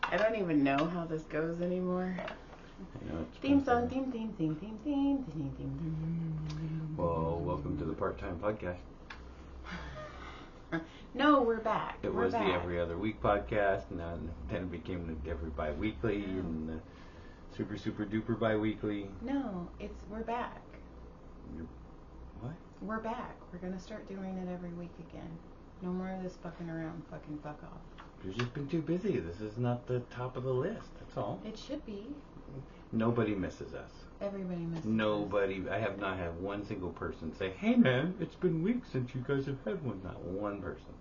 I don't even know how this goes anymore. Theme song, theme. Well, welcome to the part-time podcast. No, we're back. It was the every other week podcast, and then it became the every bi-weekly, and the super duper bi-weekly. No, we're back. What? We're back. We're gonna start doing it every week again. No more of this fucking around, fucking fuck off. You've just been too busy. This is not the top of the list. That's all. It should be. Nobody misses us. Everybody misses Nobody. I have not had one single person say, "Hey man, it's been weeks since you guys have had one." Not one person.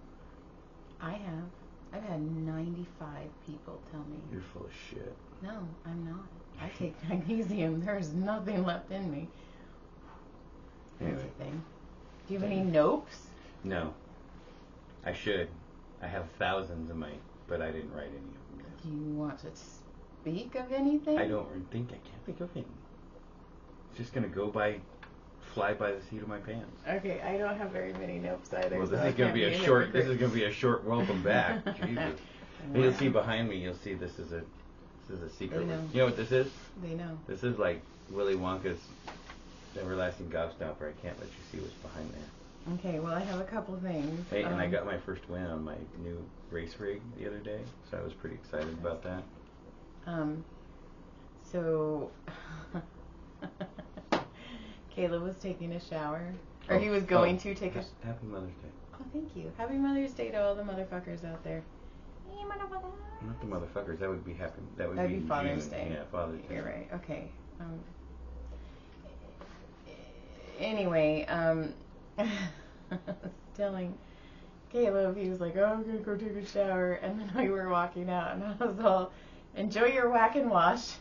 I have. I've had 95 people tell me. You're full of shit. No, I'm not. I take magnesium. There's nothing left in me. That's Anyway. the thing. Do you have any nopes? No. I should. I have thousands of mine, but I didn't write any of them yet. Do you want to speak of anything? I can't think of any. It's just gonna fly by the seat of my pants. Okay, I don't have very many nopes either. Well, this so is gonna be a short welcome back. Jesus. Wow. And you'll see behind me. You'll see this is a secret. They know. You know what this is? They know. This is like Willy Wonka's everlasting gobstopper. I can't let you see what's behind there. Okay, well, I have a couple things. Hey, and I got my first win on my new race rig the other day, so I was pretty excited about that. So Caleb was taking a shower, or he was going to take a. Happy Mother's Day. Oh, thank you. Happy Mother's Day to all the motherfuckers out there. Hey, motherfucker. Not the motherfuckers. That would be happy. That'd be Father's Day. Yeah, Father's Day. You're right. Okay. Anyway, I was telling Caleb, he was like, "Oh, I'm gonna go take a shower," and then we were walking out, and I was all, "Enjoy your whack and wash."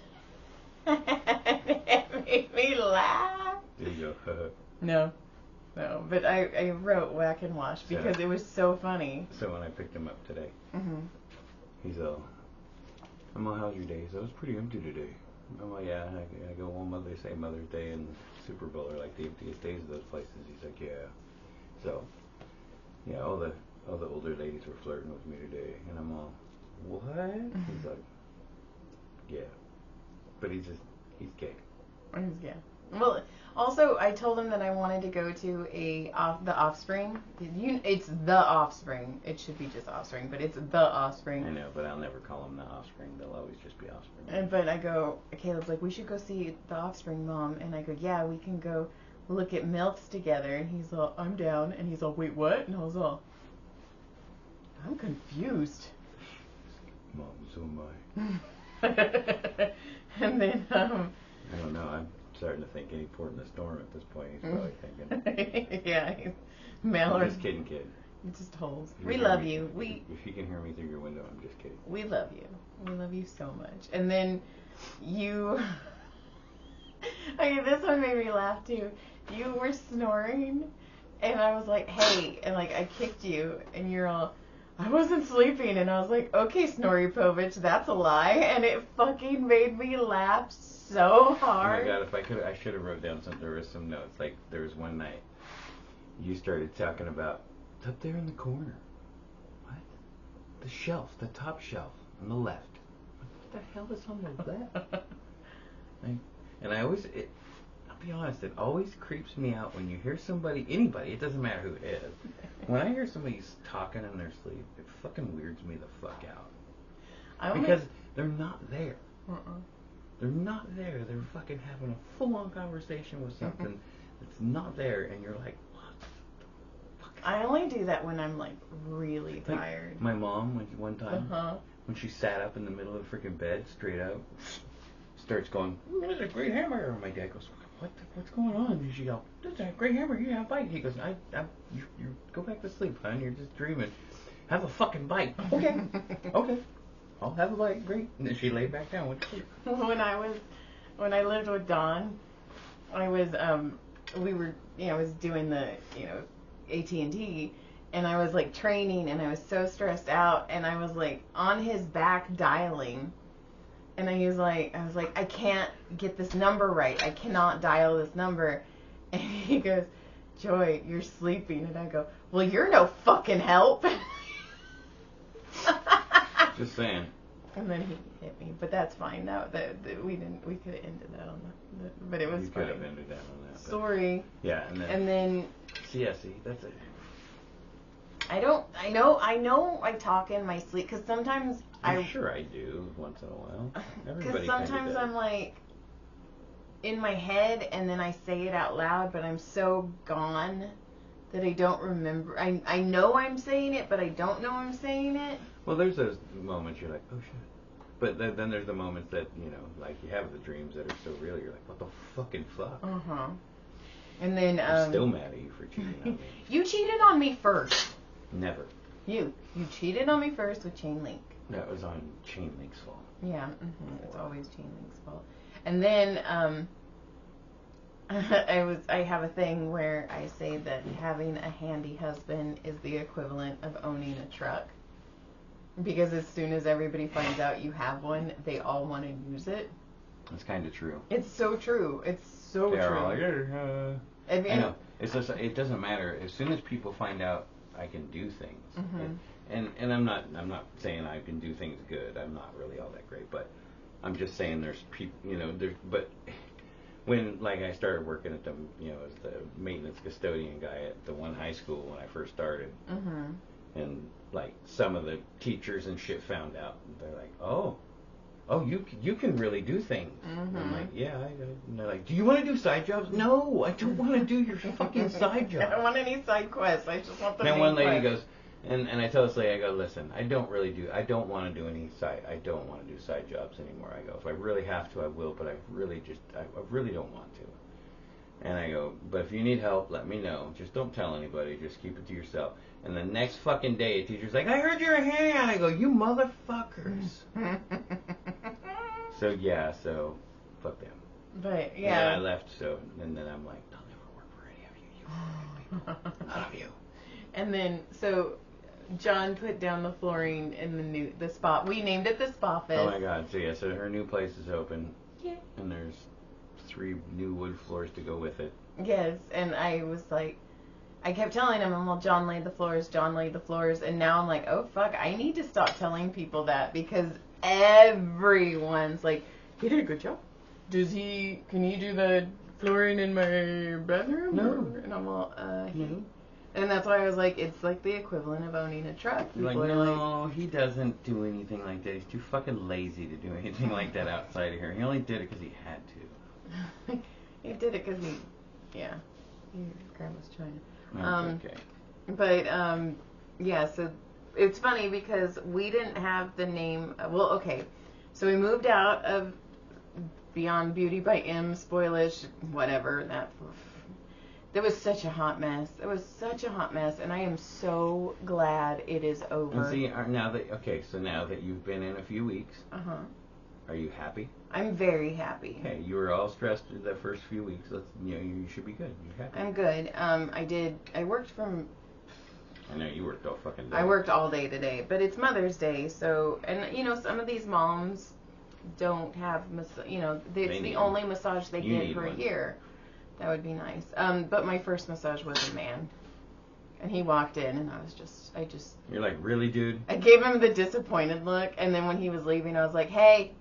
It made me laugh. There you go. No, but I wrote whack and wash because it was so funny. So when I picked him up today, he's all, "I'm all, how's your day?" So it was pretty empty today. I'm like, "Yeah, I go, well, they say Mother's Day and Super Bowl are like the emptiest days of those places." He's like, "Yeah." So, yeah, all the older ladies were flirting with me today, and I'm all, "What?" He's like, "Yeah," but he's gay. He's gay. Well, also I told him that I wanted to go to the Offspring. It's the Offspring. It should be just Offspring, but it's the Offspring. I know, but I'll never call them the Offspring. They'll always just be Offspring. But I go, Caleb's like, "We should go see the Offspring, Mom." And I go, "Yeah, we can go look at MILFs together." And he's all, "I'm down." And he's all, "Wait, what?" And I was all, I'm confused. Mom, so am I. And then, I don't know. I'm starting to think any port in the storm at this point. He's probably thinking. Yeah, Mallory. I'm just kidding, kid. Just holes. We love you. If you can hear me through your window, I'm just kidding. We love you. We love you so much. And then you. Okay, this one made me laugh too. You were snoring, and I was like, "Hey," and like I kicked you, and you're all, "I wasn't sleeping," and I was like, "Okay, Snorri Povich, that's a lie," and it fucking made me laugh so hard. Oh my God, if I could, I should have wrote down some. There was some notes. Like there was one night, you started talking about, it's up there in the corner. What? The shelf, the top shelf on the left. What the hell is on the left? And I always, I'll be honest, it always creeps me out when you hear somebody, anybody, it doesn't matter who it is. When I hear somebody talking in their sleep, it fucking weirds me the fuck out. Because they're not there. They're not there. They're fucking having a full-on conversation with something that's not there, and you're like, what the fuck? I only do that when I'm like really tired. My mom, one time, when she sat up in the middle of the freaking bed, straight up, starts going, "There's a great hamburger." And my dad goes, what's going on? And she goes, "There's a great hamburger. You have a bite." He goes, you go back to sleep, hon. You're just dreaming. Have a fucking bite. Okay. Okay. I'll have a bite. Great. And then she laid back down with sleep. When I lived with Don, I was I was doing the AT&T, and I was like training, and I was so stressed out, and I was like on his back dialing. And I was like, "I can't get this number right. I cannot dial this number." And he goes, "Joy, you're sleeping." And I go, "Well, you're no fucking help." Just saying. And then he hit me, but that's fine. We could have ended that on but it was You funny. could have ended that on that. Sorry. Yeah, and then. See, that's it. I know I talk in my sleep, because sometimes I'm sure I do once in a while. Because sometimes I'm like in my head and then I say it out loud, but I'm so gone that I don't remember. I know I'm saying it, but I don't know I'm saying it. Well, there's those moments you're like, oh shit. But then there's the moments that, like you have the dreams that are so real, you're like, what the fucking fuck? Uh-huh. And then I'm still mad at you for cheating on me. You cheated on me first. Never. You cheated on me first with Chain Link. That was on Chain Link's fault. Yeah, it's always Chain Link's fault. And then I have a thing where I say that having a handy husband is the equivalent of owning a truck. Because as soon as everybody finds out you have one, they all want to use it. That's kind of true. It's so true. It's so true. All like, I know. It's just, it doesn't matter. As soon as people find out I can do things, and I'm not saying I can do things good. I'm not really all that great, but I'm just saying there's people, but when I started working at the, as the maintenance custodian guy at the one high school when I first started, and some of the teachers and shit found out, they're like, oh, you can really do things. And I'm like, yeah. And they're like, do you want to do side jobs? No, I don't want to do your fucking side job. I don't want any side quests. I just want the main main one lady quest. goes, and I tell this lady, I go, listen, I don't want to do side jobs anymore. I go, if I really have to, I will, but I really don't want to. And I go, but if you need help, let me know. Just don't tell anybody. Just keep it to yourself. And the next fucking day, a teacher's like, I heard you're a hand. I go, you motherfuckers. So fuck them. But, yeah. And then I left, and then I'm like, I'll never work for any of you fucking people. None of you. And then, so, John put down the flooring in the spot. We named it the Spaffice. Oh my god, so her new place is open. Yeah. And there's 3 new wood floors to go with it. Yes, and I was like, I kept telling him, well, John laid the floors, and now I'm like, oh fuck, I need to stop telling people that, because everyone's like, he did a good job. Can he do the flooring in my bedroom? No. And I'm all, No. And that's why I was like, it's like the equivalent of owning a truck. You're People like, are no, he doesn't do anything like that. He's too fucking lazy to do anything like that outside of here. He only did it because he had to. He did it because his grandma's China. Okay. But, yeah, so it's funny because we didn't have the name, so we moved out of Beyond Beauty by M, Spoilish, whatever, there was such a hot mess. And I am so glad it is over. And see, now that you've been in a few weeks, are you happy? I'm very happy. Okay, you were all stressed the first few weeks. You should be good. You're happy. I'm good. I worked from... I know, you worked all fucking day. I worked all day today, but it's Mother's Day, so... And, some of these moms don't have... it's the only massage they get per year. That would be nice. But my first massage was a man. And he walked in, and I just... You're like, really, dude? I gave him the disappointed look, and then when he was leaving, I was like, hey,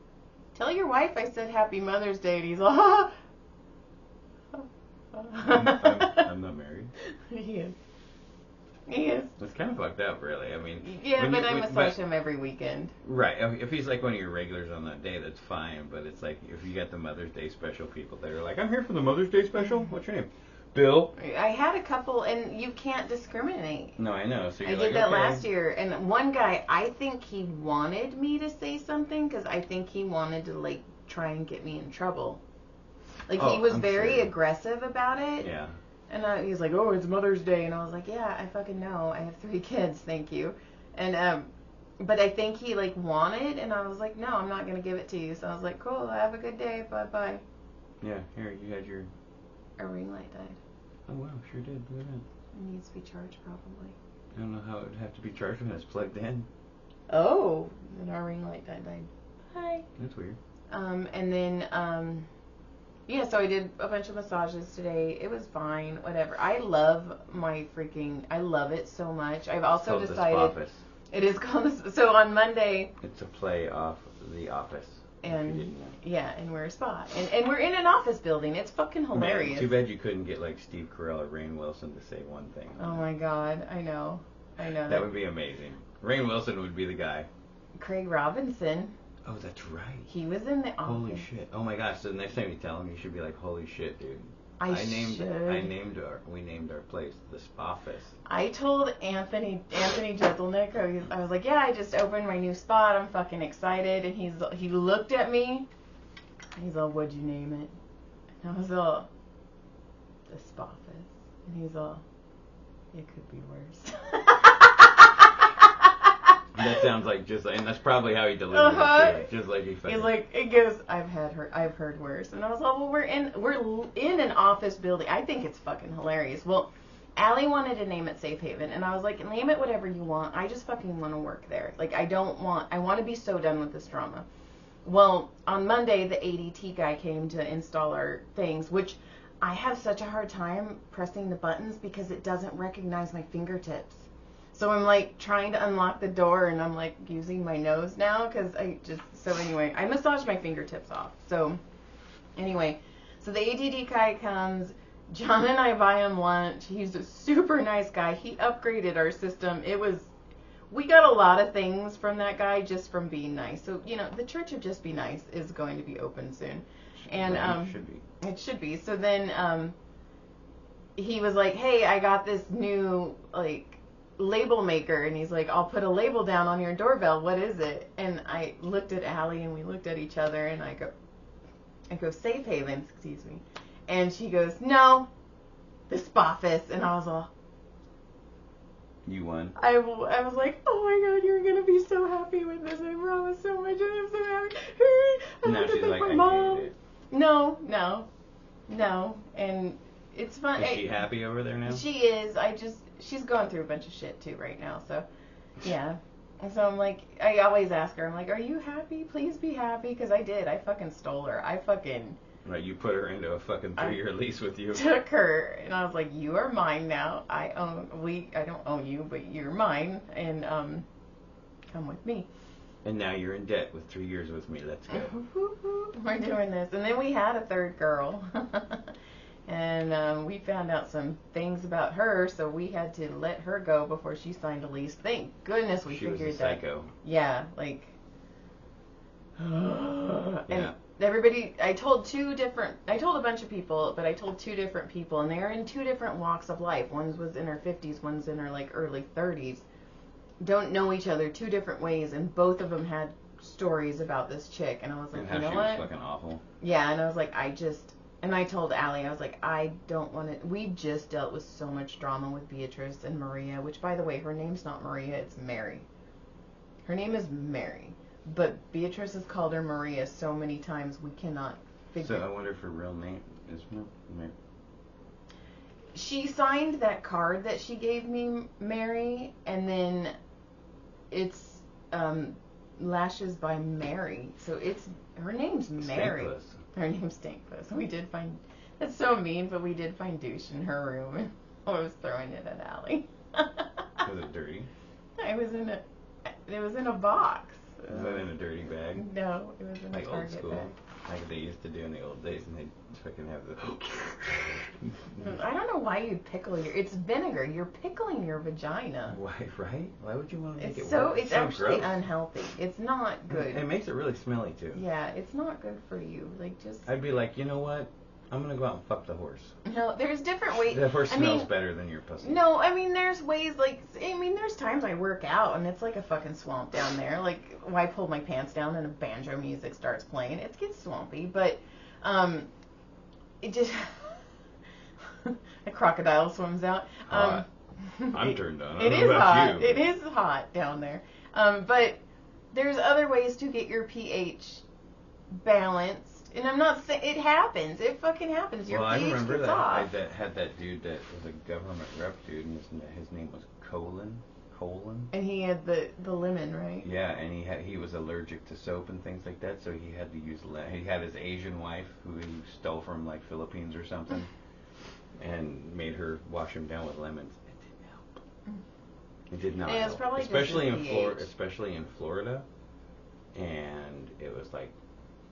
tell your wife I said Happy Mother's Day, and he's like, I'm not married. He is. It's kind of fucked up, really. I mean... Yeah, but I massage him every weekend. Right. If he's like one of your regulars on that day, that's fine. But it's like, if you got the Mother's Day special people that are like, I'm here for the Mother's Day special? What's your name? Bill? I had a couple, and you can't discriminate. No, I know. So I did that last year, and one guy, I think he wanted me to say something, because I think he wanted to, try and get me in trouble. He was very aggressive about it. Yeah. And he's like, oh, it's Mother's Day. And I was like, yeah, I fucking know. I have 3 kids, thank you. And, but I think he, wanted, and I was like, no, I'm not going to give it to you. So I was like, cool, have a good day, bye-bye. Yeah, here, you had your... Our ring light died. Oh, wow, sure did. Look at that. It needs to be charged, probably. I don't know how it would have to be charged when it's plugged in. Oh, then our ring light died. Bye. That's weird. And then, yeah, so I did a bunch of massages today. It was fine, whatever. I love it so much. I've also decided... It is called. So on Monday. It's a play off The Office. And yeah, and we're a spot, and we're in an office building. It's fucking hilarious. Man, too bad you couldn't get like Steve Carell or Rainn Wilson to say one thing. Oh my God, I know. That would be amazing. Rainn Wilson would be the guy. Craig Robinson. Oh, that's right. He was in the office. Holy shit! Oh my gosh! So the next time you tell him, you should be like, "Holy shit, dude." We named our place the Spaffice. I told Anthony Jeselnik, I was like, yeah, I just opened my new spot. I'm fucking excited. And he looked at me. He's all, what'd you name it? And I was all, the Spaffice. And he's all, it could be worse. That sounds like and that's probably how he delivered it too. Just like he fucking. He's like, it goes, I've heard worse. And I was like, well, we're in an office building. I think it's fucking hilarious. Well, Allie wanted to name it Safe Haven, and I was like, name it whatever you want. I just fucking want to work there. Like, I want to be so done with this drama. Well, on Monday, the ADT guy came to install our things, which I have such a hard time pressing the buttons because it doesn't recognize my fingertips. So I'm like trying to unlock the door, and I'm like using my nose now because anyway, I massaged my fingertips off. So anyway, so the ADD guy comes, John and I buy him lunch. He's a super nice guy. He upgraded our system. We got a lot of things from that guy just from being nice. So, the Church of Just Be Nice is going to be open soon. And it should be. So then he was like, hey, I got this new label maker, and he's like, I'll put a label down on your doorbell. What is it? And I looked at Allie, and we looked at each other, and I go, Safe Haven, excuse me. And she goes, no, the Spaffice. And I was all, you won. I was like, oh my God, you're gonna be so happy with this. I promise so much, and I'm so happy. Now she's like, I hate it. No, and it's fun. Is she happy over there now? She is. She's going through a bunch of shit too right now, so yeah. And so I'm like, I always ask her, I'm like, are you happy? Please be happy, because I did. I fucking stole her. Right, you put her into a fucking 3-year lease with you. Took her, and I was like, you are mine now. I don't own you, but you're mine, and come with me. And now you're in debt with 3 years with me. Let's go. We're doing this. And then we had a third girl. And we found out some things about her, so we had to let her go before she signed a lease. Thank goodness we figured that. She was a psycho. Yeah, and everybody, I told a bunch of people, but I told 2 different people, and they are in 2 different walks of life. One was in her 50s, one's in her early 30s. Don't know each other, 2 different ways, and both of them had stories about this chick, and I was like, and how you know she what? was fucking awful. Yeah, and I was like, and I told Allie, I was like, I don't want to, we just dealt with so much drama with Beatrice and Maria, which, by the way, her name's not Maria, it's Mary. Her name is Mary, but Beatrice has called her Maria so many times, we cannot figure. So I wonder if her real name is Mary. She signed that card that she gave me, Mary, and then it's Lashes by Mary, so her name's Mary. Stankless. Her name's Stankless. We did find, that's so mean, but we did find douche in her room, and I was throwing it at Allie. Was it dirty? It was in a box. Was that in a dirty bag? No, it was in a Target old school, bag. like they used to do in the old days, and they'd fucking have the. I don't know why you'd pickle it's vinegar. You're pickling your vagina. Why, right? Why would you want to make It's work? actually gross. Unhealthy. It's not good. It makes it really smelly too. Yeah, it's not good for you. I'd be like, you know what? I'm gonna go out and fuck the horse. No, there's different ways. The horse smells better than your pussy. No, there's ways, there's times I work out and it's like a fucking swamp down there. I pull my pants down and a banjo music starts playing. It gets swampy, but, it just, a crocodile swims out. Hot. I'm turned on. It is hot. It is hot down there. But there's other ways to get your pH balanced. And I'm not saying it happens. It fucking happens. Your pH I remember gets off. I had that dude that was a government rep dude, and his name was Colin. And he had the lemon, right? Yeah, and he was allergic to soap and things like that, so he had to use he had his Asian wife who he stole from Philippines or something, and made her wash him down with lemons. It didn't help. It did not. Yeah, it's probably especially just in Florida. Especially in Florida, and it was like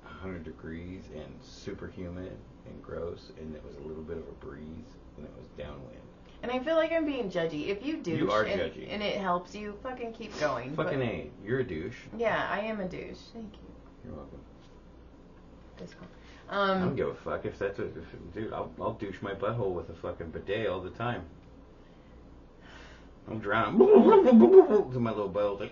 100 degrees and super humid and gross, and it was a little bit of a breeze, and it was downwind. And I feel like I'm being judgy. If you douche You are judgy. and it helps you, fucking keep going. Fucking A. You're a douche. Yeah, I am a douche. Thank you. You're welcome. That's cool. I don't give a fuck if that's what... dude, I'll douche my butthole with a fucking bidet all the time. I'm drowning. To my little butthole thing.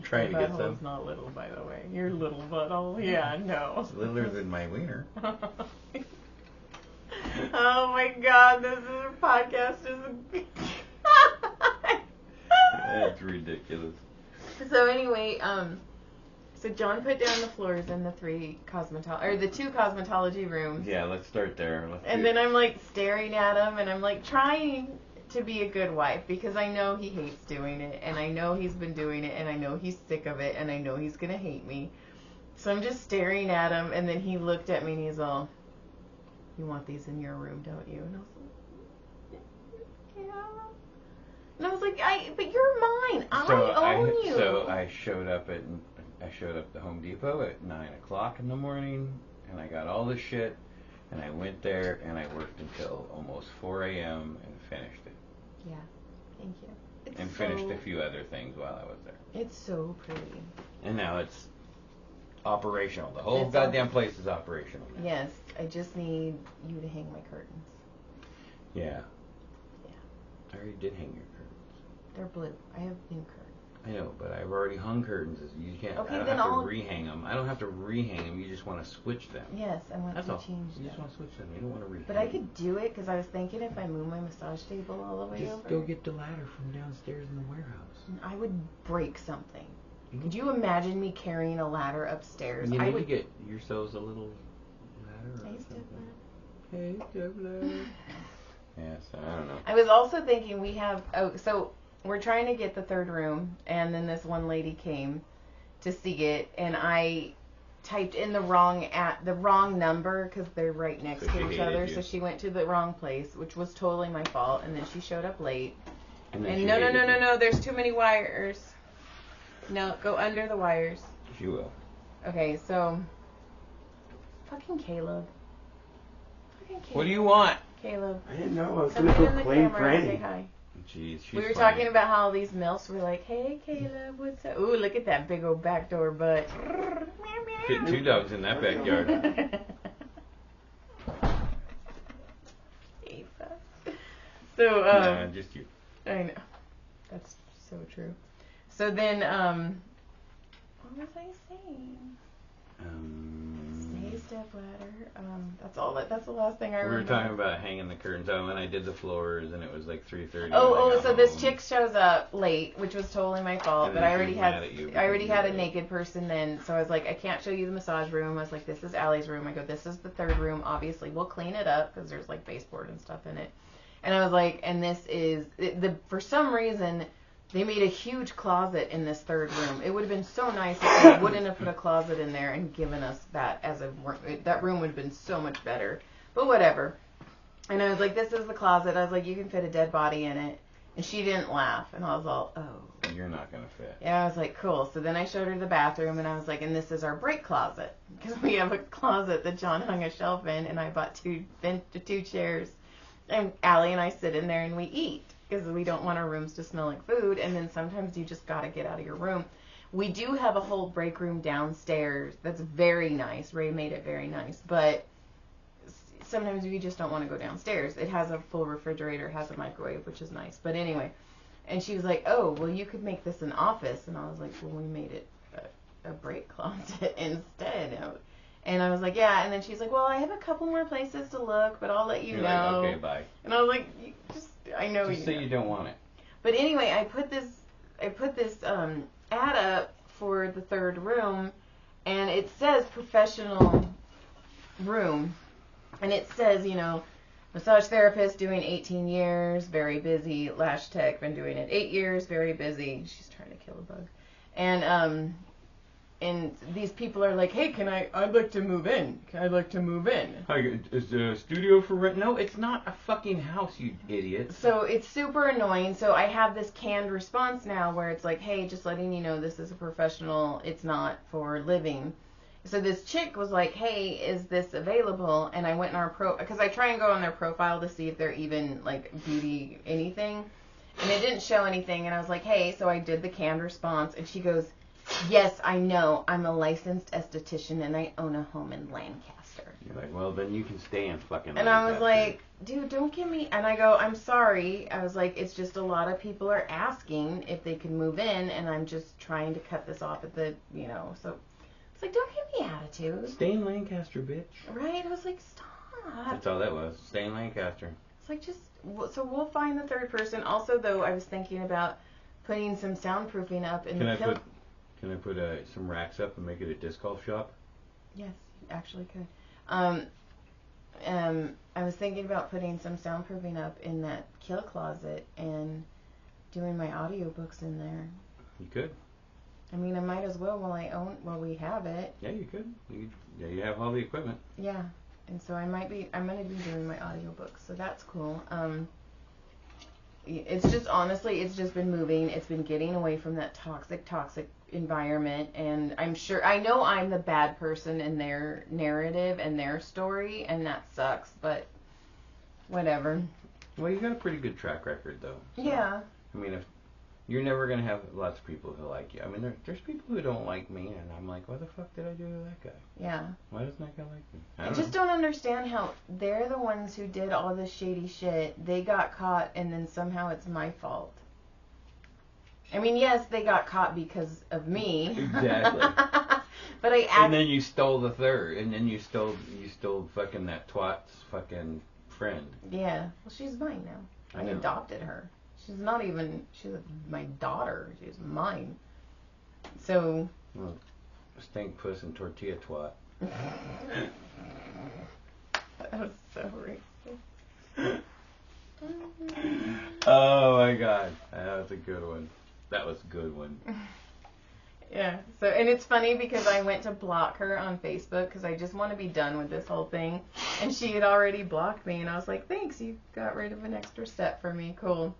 Trying to get some. Butthole's not little, by the way. Your little butthole. Yeah, no. It's littler than my wiener. Oh my god, this is a podcast. That's ridiculous. So anyway, so John put down the floors in the two cosmetology rooms. Yeah, let's start there. And then I'm like staring at him, and I'm like trying to be a good wife because I know he hates doing it, and I know he's been doing it, and I know he's sick of it, and I know he's gonna hate me. So I'm just staring at him, and then he looked at me and he's all, "You want these in your room, don't you?" And I was like, "Yeah." And I was like, "But you're mine. I own you." So I showed up at the Home Depot at 9:00 in the morning, and I got all the shit, and I went there and I worked until almost 4 a.m. and finished it. Yeah, thank you. Finished a few other things while I was there. It's so pretty. And now it's operational. The whole goddamn place is operational now. Yes, I just need you to hang my curtains. Yeah. Yeah. I already did hang your curtains. They're blue. I have new curtains. I know, but I've already hung curtains. You can't. Okay, I don't then have to rehang them. I don't have to rehang them. You just want to switch them. Yes, I want That's to all. change them. You just want to switch them. You don't want to rehang. But I could do it because I was thinking if I move my massage table all the way just over. go get the ladder from downstairs in the warehouse. I would break something. Could you imagine me carrying a ladder upstairs? You need to get yourselves a little ladder. Hey, Steph. Hey, Steph. Yes, I don't know. I was also thinking so we're trying to get the third room, and then this one lady came to see it, and I typed in the wrong number because they're right next to each other. So she went to the wrong place, which was totally my fault, and then she showed up late. And no, there's too many wires. No, go under the wires. She will. Okay, so fucking Caleb. What do you want? Caleb. I didn't know I was going to go claim Franny. Say hi. Jeez, she's We were funny. talking about how these MILFs were like, "Hey, Caleb, what's up?" Ooh, look at that big old backdoor butt. Fit 2 dogs in that backyard. So, Nah, just you. I know. That's so true. So then, what was I saying? Stay stepladder. That's the last thing I remember. We were talking about hanging the curtains out, and I did the floors, and it was like 3:30. So this chick shows up late, which was totally my fault. But I already had a naked person then, so I was like, I can't show you the massage room. I was like, this is Allie's room. I go, this is the third room. Obviously, we'll clean it up because there's like baseboard and stuff in it. And I was like, and this is for some reason. They made a huge closet in this third room. It would have been so nice if they wouldn't have put a closet in there and given us that as a room. That room would have been so much better. But whatever. And I was like, this is the closet. I was like, you can fit a dead body in it. And she didn't laugh. And I was all, oh. You're not going to fit. Yeah, I was like, cool. So then I showed her the bathroom, and I was like, and this is our break closet. Because we have a closet that John hung a shelf in, and I bought two chairs. And Allie and I sit in there and we eat. Because we don't want our rooms to smell like food, and then sometimes you just got to get out of your room. We do have a whole break room downstairs that's very nice. Ray made it very nice, but sometimes we just don't want to go downstairs. It has a full refrigerator, has a microwave, which is nice. But anyway, and she was like, oh, well, you could make this an office. And I was like, well, we made it a break closet instead. And I was like, yeah. And then she's like, well, I have a couple more places to look, but I'll let you know. Like, okay, bye. And I was like, I know just say you don't want it. But anyway, I put this ad up for the third room, and it says professional room, and it says, massage therapist doing 18 years, very busy. Lash tech, been doing it 8 years, very busy. She's trying to kill a bug. And and these people are like, hey, I'd like to move in. I'd like to move in. Hi, is the studio for rent? No, it's not a fucking house, you idiot. So it's super annoying. So I have this canned response now where it's like, hey, just letting you know this is a professional. It's not for living. So this chick was like, hey, is this available? And I went in because I try and go on their profile to see if they're even like beauty anything. And it didn't show anything. And I was like, hey, so I did the canned response. And she goes, yes, I know. I'm a licensed esthetician and I own a home in Lancaster. You're like, well, then you can stay in fucking And Lancaster. I was like, dude, don't give me... And I go, I'm sorry. I was like, it's just a lot of people are asking if they can move in. And I'm just trying to cut this off at the, so... It's like, don't give me attitude. Stay in Lancaster, bitch. Right? I was like, stop. That's all that was. Stay in Lancaster. It's like, so we'll find the third person. Also, though, I was thinking about putting some soundproofing up in the kill. Can I put some racks up and make it a disc golf shop? Yes, you actually could. I was thinking about putting some soundproofing up in that kill closet and doing my audiobooks in there. You could. I mean, I might as well while we have it. Yeah, you could. You have all the equipment. Yeah, and so I'm going to be doing my audiobooks, so that's cool. It's just, honestly, it's just been moving. It's been getting away from that toxic environment, and I know I'm the bad person in their narrative and their story, and that sucks, but whatever. Well, you got a pretty good track record, though. So, yeah. I mean, if you're never going to have lots of people who like you. I mean, there's people who don't like me, and I'm like, what the fuck did I do to that guy? Yeah. Why doesn't that guy like me? I just don't understand how they're the ones who did all this shady shit. They got caught, and then somehow it's my fault. I mean, yes, they got caught because of me. Exactly. But and then you stole the third, and then you stole fucking that twat's fucking friend. Yeah. Well, she's mine now. I know. Adopted her. She's my daughter. She's mine. So. Well, stink puss and tortilla twat. That was so racist. Oh my god. That was a good one. Yeah. So, and it's funny because I went to block her on Facebook because I just want to be done with this whole thing. And she had already blocked me. And I was like, thanks, you got rid of an extra step for me. Cool.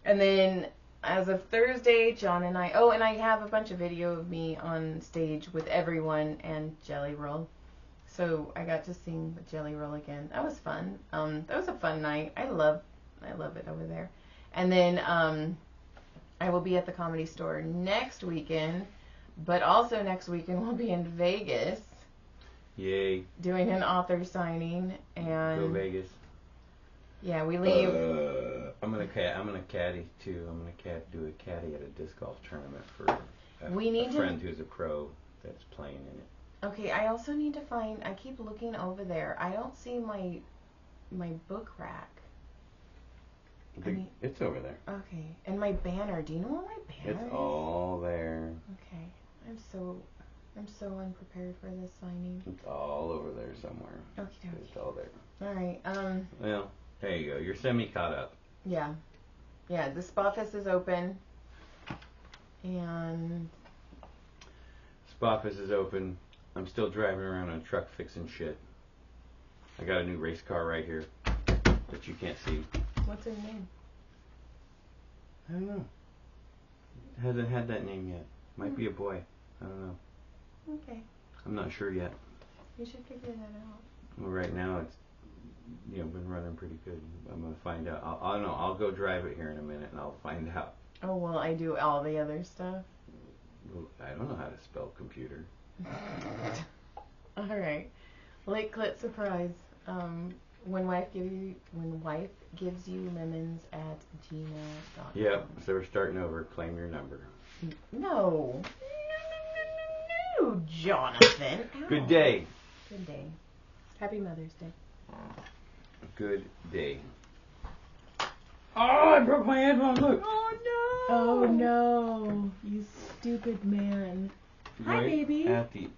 And then as of Thursday, John and I have a bunch of video of me on stage with everyone and Jelly Roll. So I got to sing with Jelly Roll again. That was fun. That was a fun night. I love it over there. And then I will be at the Comedy Store next weekend, but also next weekend we'll be in Vegas. Yay. Doing an author signing and go Vegas. Yeah, we leave. I'm gonna caddy too. I'm gonna do a caddy at a disc golf tournament for a friend who's a pro that's playing in it. Okay, I also need to find. I keep looking over there. I don't see my book rack. It's over there. Okay, and my banner. Do you know what my banner is? It's all there. Okay, I'm so unprepared for this signing. It's all over there somewhere. Okay. It's all there. All right. Well, there you go. You're semi caught up. Yeah. Yeah. The Spaffice is open. And. Spaffice is open. I'm still driving around on a truck fixing shit. I got a new race car right here that you can't see. What's her name? I don't know. It hasn't had that name yet. Might be a boy. I don't know. Okay. I'm not sure yet. You should figure that out. Well, right now it's been running pretty good. I'm gonna find out. I'll go drive it here in a minute and I'll find out. Oh well, I do all the other stuff. Well, I don't know how to spell computer. All right. Late clit surprise. When wife gives you lemons at gmail.com. Yep. So we're starting over. Claim your number. No, Jonathan. Good day. Good day. Happy Mother's Day. Good day. Oh, I broke my headphone. Look. Oh no. Oh no. You stupid man. Hi, baby. At the